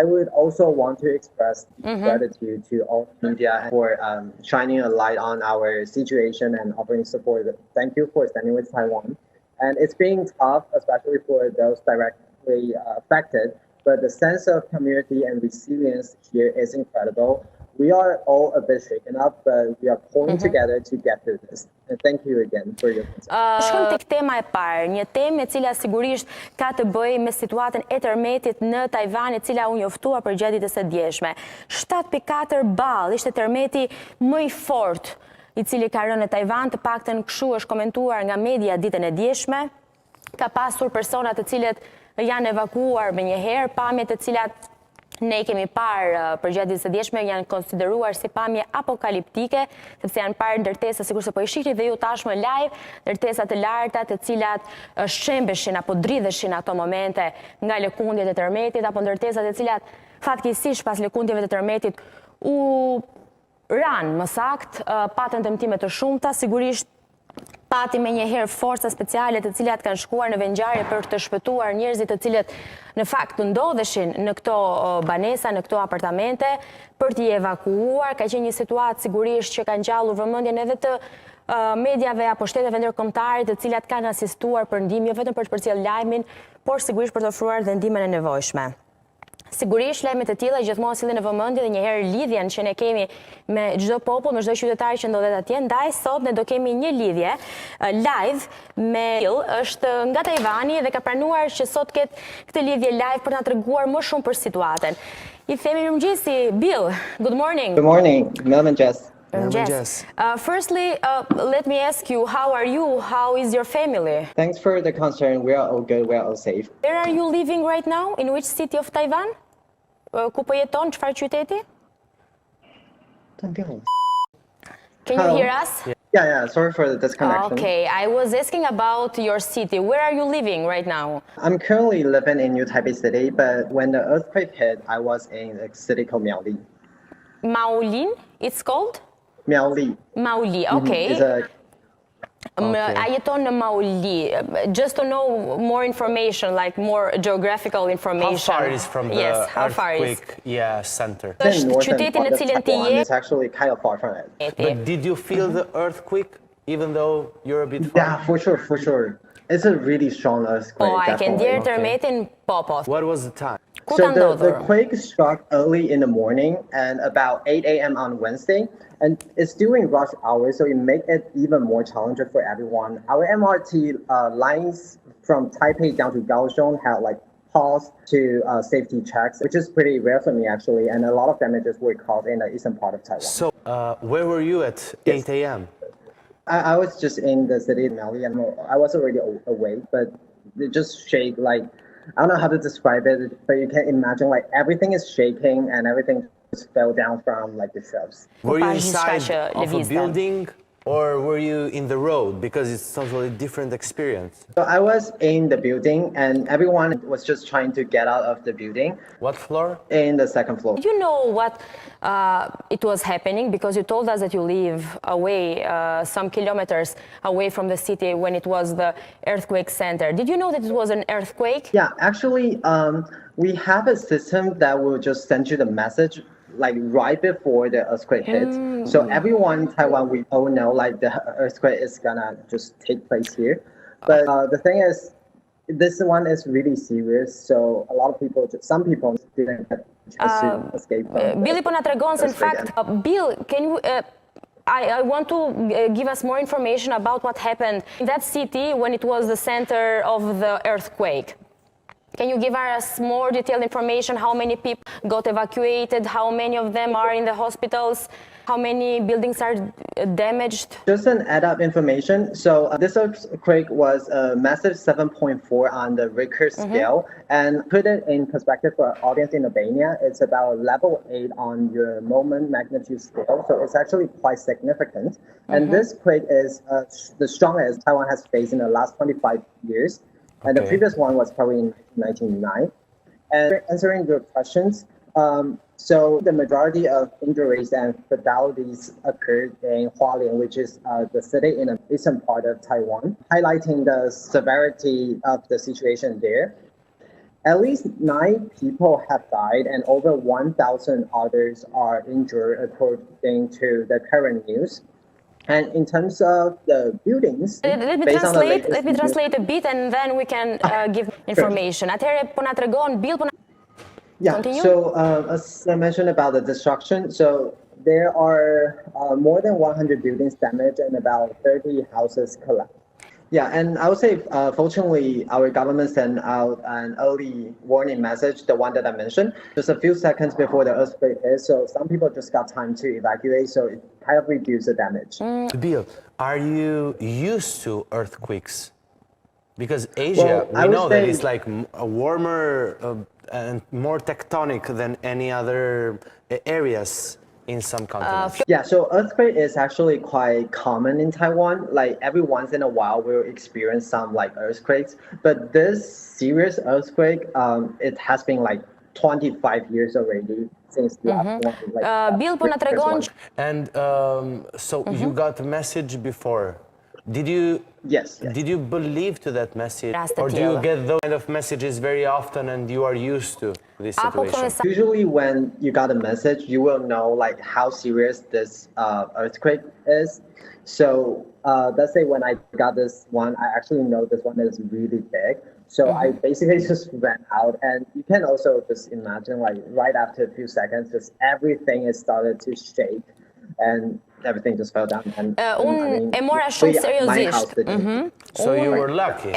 I would also want to express gratitude to all media for shining a light on our situation and offering support. Thank you for standing with Taiwan. And it's being tough, especially for those directly affected, but the sense of community and resilience here is incredible. We are all a bit shaken up, but we are pulling together to get through this. And thank you again for your concern. Shkojmë tek tema e parë, një temë e cila sigurisht ka të bëjë me situatën e tërmetit në Tajvan, e cila u njoftua përgjatë ditës së djeshme. 7.4 ball ishte tërmeti më i fortë i cili ka rënë në Tajvan, të paktën kështu është komentuar nga media ditën e djeshme. Ka pasur persona të cilët janë evakuuar me njëherë, pamje të cilat ne kemi parë përgjatë ditës së djeshme janë konsideruar si pamje apokaliptike, sepse janë parë ndërtesa, sikurse po i shihni dhe ju tashmë live, ndërtesa të larta të cilat shembeshin apo dridheshin ato momente nga lëkundjet e tërmetit, apo ndërtesat e cilat fatkeqësisht pas lëkundjeve të tërmetit u ranë më saktë, patën dëmtime të shumta, sigurisht pati me njëherë forca speciale të cilat kanë shkuar në vendngjarje për të shpëtuar njerëzit të cilët në fakt ndodheshin në këto banesa, në këto apartamente, për t'i evakuuar. Ka qenë një situatë sigurisht që ka ngjallur vëmendjen edhe të mediave apo shteteve ndërkombëtare të cilat kanë asistuar për ndihmë, jo vetëm për të përcjellë lajmin, por sigurisht për të ofruar dhe ndihmën e nevojshme. Sigurisht lajmet e tilla gjithmonë sillin në vëmendje dhe njëherë lidhjen që ne kemi me çdo popull, me çdo qytetar që ndodhet atje. Ndaj sot ne do kemi një lidhje live me Bill, është nga Tajvani dhe ka pranuar që sot ketë këtë lidhje live për na treguar më shumë për situatën. I themi mirëmëngjesi, Bill. Good morning. Good morning, Melvin, Jess. Yes. Firstly, let me ask you, how are you? How is your family? Thanks for the concern. We are all good. We are all safe. Where are you living right now? In which city of Taiwan? Ku po jeton? Çfarë qyteti? Can you hear us? Yeah. Sorry for the disconnection. Okay, I was asking about your city. Where are you living right now? I'm currently living in New Taipei City, but when the earthquake hit, I was in a city called Miaoli. Maolin, it's called? Miaoli. Maoli, okay. I jeton në Maoli. Just to know more information, like more geographical information. How far is from the earthquake center? Qytetin në cilën ti je? It's actually kind of far from it. But did you feel the earthquake, even though you're a bit far? Yeah, for sure. It's a really strong earthquake. Oh, I can hear tërmetin po. What was the time? So the quake struck early in the morning and about 8 a.m. on Wednesday, and it's during rush hours, so it makes it even more challenging for everyone. Our MRT lines from Taipei down to Kaohsiung had like paused to safety checks, which is pretty rare for me actually, and a lot of damages were caused in the eastern part of Taiwan. So where were you at 8 a.m.? I was just in the city of Miaoli, and I was already awake, but it just shake like, I don't know how to describe it, but you can imagine like everything is shaking and everything just fell down from like the shelves. Were you inside of a building or were you in the road? Because it's totally different experience. So I was in the building and everyone was just trying to get out of the building. What floor? In the second floor. Did you know what it was happening? Because you told us that you live away, some kilometers away from the city when it was the earthquake center. Did you know that it was an earthquake? Yeah, actually, we have a system that will just send you the message like right before the earthquake hits. So everyone in Taiwan, we all know like the earthquake is gonna just take place here. But the thing is, this one is really serious. So a lot of people, some people didn't get to escape. Billy po na tregon se in fact, Bill, can you? I want to give us more information about what happened in that city when it was the center of the earthquake. Can you give us more detailed information? How many people got evacuated? How many of them are in the hospitals? How many buildings are damaged? Just an add-up information. So this earthquake was a massive 7.4 on the Richter scale. And put it in perspective for our audience in Albania, it's about level 8 on your moment magnitude scale. So it's actually quite significant. And this quake is the strongest Taiwan has faced in the last 25 years. And the previous one was probably in 1999. And answering your questions, so the majority of injuries and fatalities occurred in Hualien, which is the city in the eastern part of Taiwan, highlighting the severity of the situation there. At least 9 people have died and over 1,000 others are injured according to the current news. And in terms of the buildings, let me translate a bit and then we can give information. Yeah, so as I mentioned about the destruction, so there are more than 100 buildings damaged and about 30 houses collapsed. Yeah, and I would say, fortunately, our government sent out an early warning message, the one that I mentioned, just a few seconds before the earthquake hit. So some people just got time to evacuate, so it kind of reduced the damage. Bill, are you used to earthquakes? Because Asia, we know that it's like a warmer and more tectonic than any other areas in some continents. Yeah, so earthquake is actually quite common in Taiwan. Like every once in a while, we'll experience some like earthquakes. But this serious earthquake, it has been like 25 years already since the last one. Like, Bill po na tregon. And so you got a message before. Did you? Yes. Did you believe to that message, or do you get those kind of messages very often and you are used to this situation? Usually, when you got a message, you will know like how serious this earthquake is. So let's say when I got this one, I actually know this one is really big. So I basically just ran out, and you can also just imagine like right after a few seconds, just everything is started to shake, and everything just fell down. And my house didn't. So you were lucky.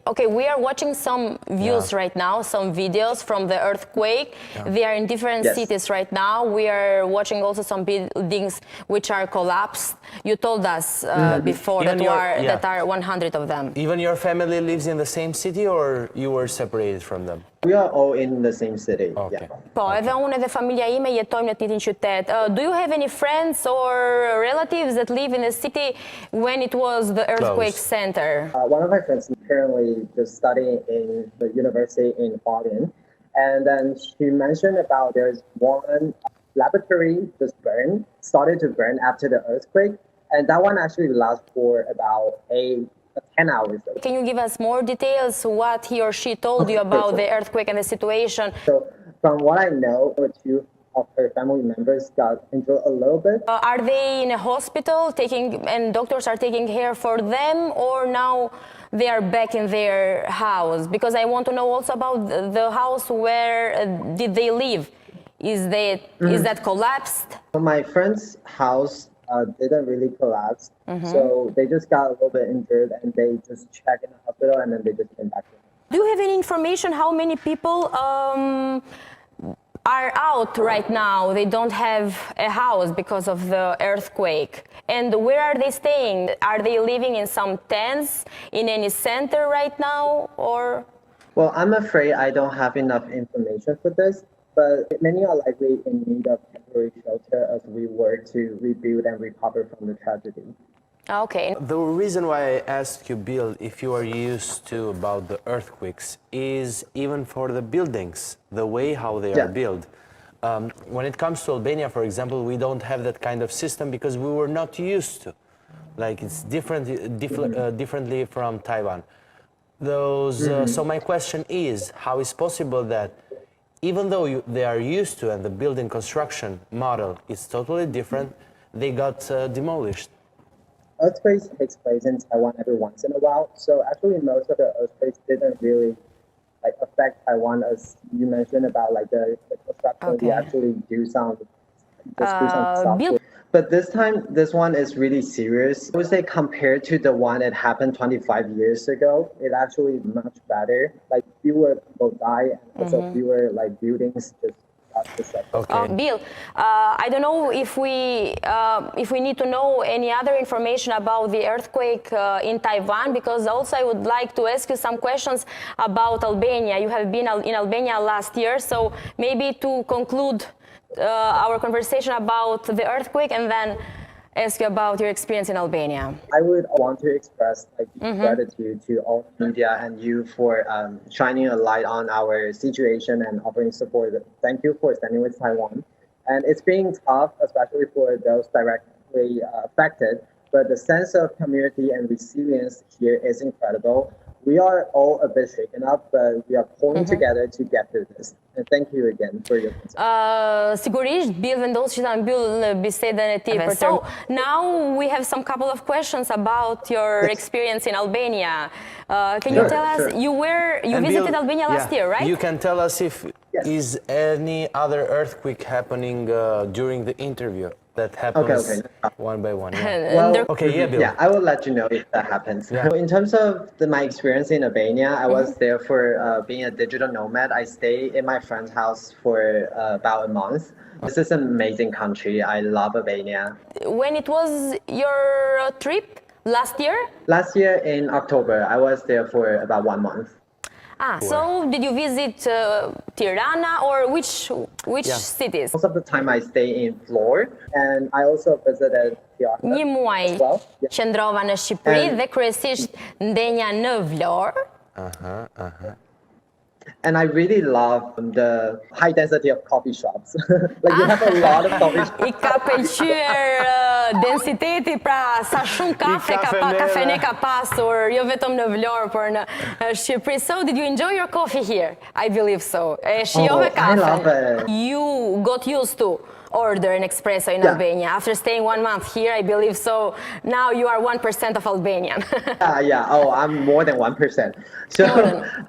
Okay, we are watching some views right now, some videos from the earthquake. They are in different cities right now. We are watching also some buildings which are collapsed. You told us before that that are 100 of them. Even your family lives in the same city, or you were separated from them? We are all in the same city. Okay. Po, edhe unë edhe familja ime jetojmë në të njëjtin qytet. Do you have any friends or relatives that live in the city when it was the earthquake center? One of my friends is currently just studying in the university in Albania, and then she mentioned about there's one laboratory just started to burn after the earthquake, and that one actually lasts for about 10 hours. Can you give us more details what he or she told you about the earthquake and the situation? So from what I know, 2 of her family members got injured a little bit. Are they in a hospital and doctors are taking care for them, or now they are back in their house? Because I want to know also about the house where did they live? Is that collapsed? My friend's house didn't really collapse, so they just got a little bit injured and they just checked in the hospital and then they just came back. Do you have any information how many people are out right now? They don't have a house because of the earthquake. And where are they staying? Are they living in some tents in any center right now, or? Well, I'm afraid I don't have enough information for this, but many are likely in need of temporary shelter as we work to rebuild and recover from the tragedy. Okay. The reason why I asked you, Bill, if you are used to about the earthquakes is even for the buildings, the way how they are built. When it comes to Albania, for example, we don't have that kind of system because we were not used to. Like it's differently from Taiwan. So my question is, how is possible that even though they are used to and the building construction model is totally different, they got demolished? Earthquakes takes place in Taiwan every once in a while. So actually most of the earthquakes didn't really affect Taiwan, as you mentioned about like the construction. Okay. We actually do some stuff. But this time, this one is really serious. I would say compared to the one that happened 25 years ago, it actually is much better. Like fewer people die and also fewer like buildings just. Okay. Bill, I don't know if we need to know any other information about the earthquake in Taiwan, because also I would like to ask you some questions about Albania. You have been in Albania last year, so maybe to conclude our conversation about the earthquake and then ask you about your experience in Albania. I would want to express gratitude to all media and you for shining a light on our situation and offering support. Thank you for standing with Taiwan. And it's been tough, especially for those directly affected, but the sense of community and resilience here is incredible. we are all a bit shaken up, but we are pulling together to get through this. And thank you again for your concern. Sigurisht, Bill vendos që ta mbyll në bisedën e tij. So now we have some couple of questions about your experience in Albania. Can you tell us, you visited Albania last year, right? You can tell us if is any other earthquake happening during the interview that happens one by one. Yeah. Well, Bill. Yeah, I will let you know if that happens. Yeah. In terms of my experience in Albania, I was there for being a digital nomad. I stayed in my friend's house for about a month. This is an amazing country. I love Albania. When it was your trip? Last year? Last year in October, I was there for about 1 month. So did you visit Tirana or which cities? Most of the time I stay in Florë, and I also visited Tiranë. Një muaj qëndrova në Shqipëri dhe kryesisht ndenja në Vlorë. And I really love the high density of coffee shops. Like you have a lot of coffee shops. I ka pëlqyer densiteti, pra sa shumë kafene ka pasur, jo vetëm në Vlorë, por në Shqipëri. So did you enjoy your coffee here? I believe so. Shijove kafen. I love it. You got used to order an espresso in Albania. After staying 1 month here, I believe so. Now you are 1% of Albanian. Oh, I'm more than 1%. So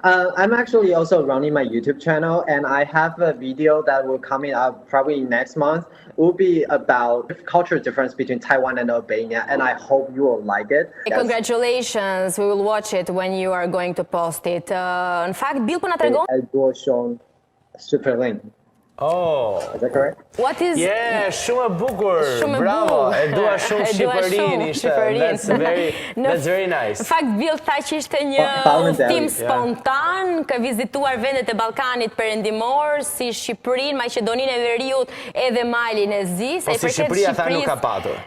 I'm actually also running my YouTube channel, and I have a video that will coming up probably next month. It will be about cultural difference between Taiwan and Albania, and I hope you will like it. Congratulations. We will watch it when you are going to post it. In fact, Bill po na tregon? E dua shumë super link. Oh. Is that correct? What is... Yeah, shumë e bukur. Bravo. E dua shumë Shqipërinë ishte. That's very nice. In fact, Bill tha që ishte një udhëtim spontan, ka vizituar vendet e Ballkanit Perëndimor, si Shqipërinë, Maqedoninë e Veriut, edhe Malin e Zi. Po si Shqipëria tha nuk ka patur.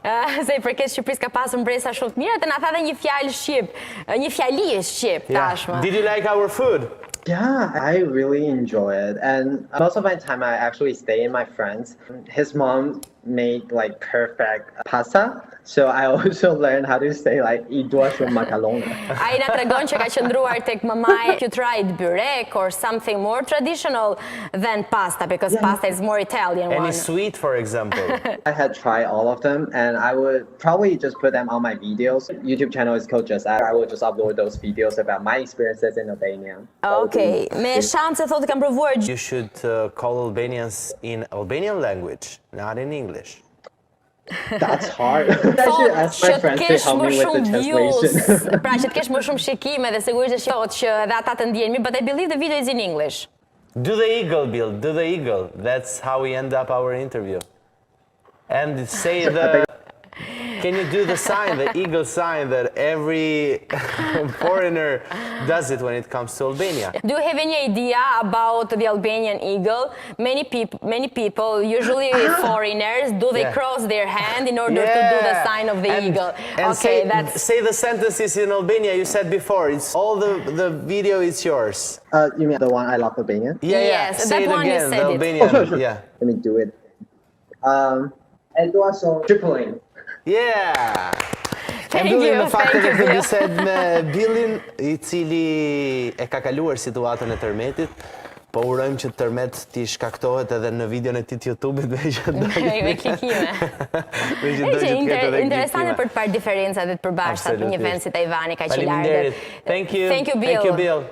Se i përket Shqipërisë ka pasur mbresa shumë të mira, dhe na tha edhe një fjalë shqip, një fjali shqip tashmë. Did you like our food? Yeah, I really enjoy it. And most of my time I actually stay in my friends. His mom made like perfect pasta. So I also learned how to say like I dua shumë makalona. Ai na tregon që ka qëndruar tek mamaj. You tried burek or something more traditional than pasta, because pasta is more Italian one. Any sweet, for example? I had tried all of them, and I would probably just put them on my videos. YouTube channel is called Just Add. I will just upload those videos about my experiences in Albania. Okay, me shanse thotë kam provuar. You should call Albanians in Albanian language, not in English. That's hard. I should ask my friends to help me with the translation. Pra që të kesh më shumë shikime dhe sigurisht thotë që edhe ata të ndjejnë mirë, but I believe the video is in English. Do the eagle, Bill. Do the eagle. That's how we end up our interview. And say the... Can you do the sign, the eagle sign that every foreigner does it when it comes to Albania? Do you have any idea about the Albanian eagle? Many people, usually foreigners, do they cross their hand in order to do the sign of the eagle? And say the sentences in Albania you said before. It's all the video is yours. You mean the one I love Albania? Yes, say that one again, you said the Albanian. Sure. Yeah. Let me do it. And also tripling. Yeah. Thank you. Në fakt e këtë bised me Billin, I cili e ka kaluar situatën e tërmetit, po urojmë që tërmet t'i shkaktohet edhe në videon e ti të YouTube-it me që do me klikime. Interesante për të parë diferencat dhe të përbashkëtat në një vend si Tajvani, ka që largët. Thank you. Thank you, Bill.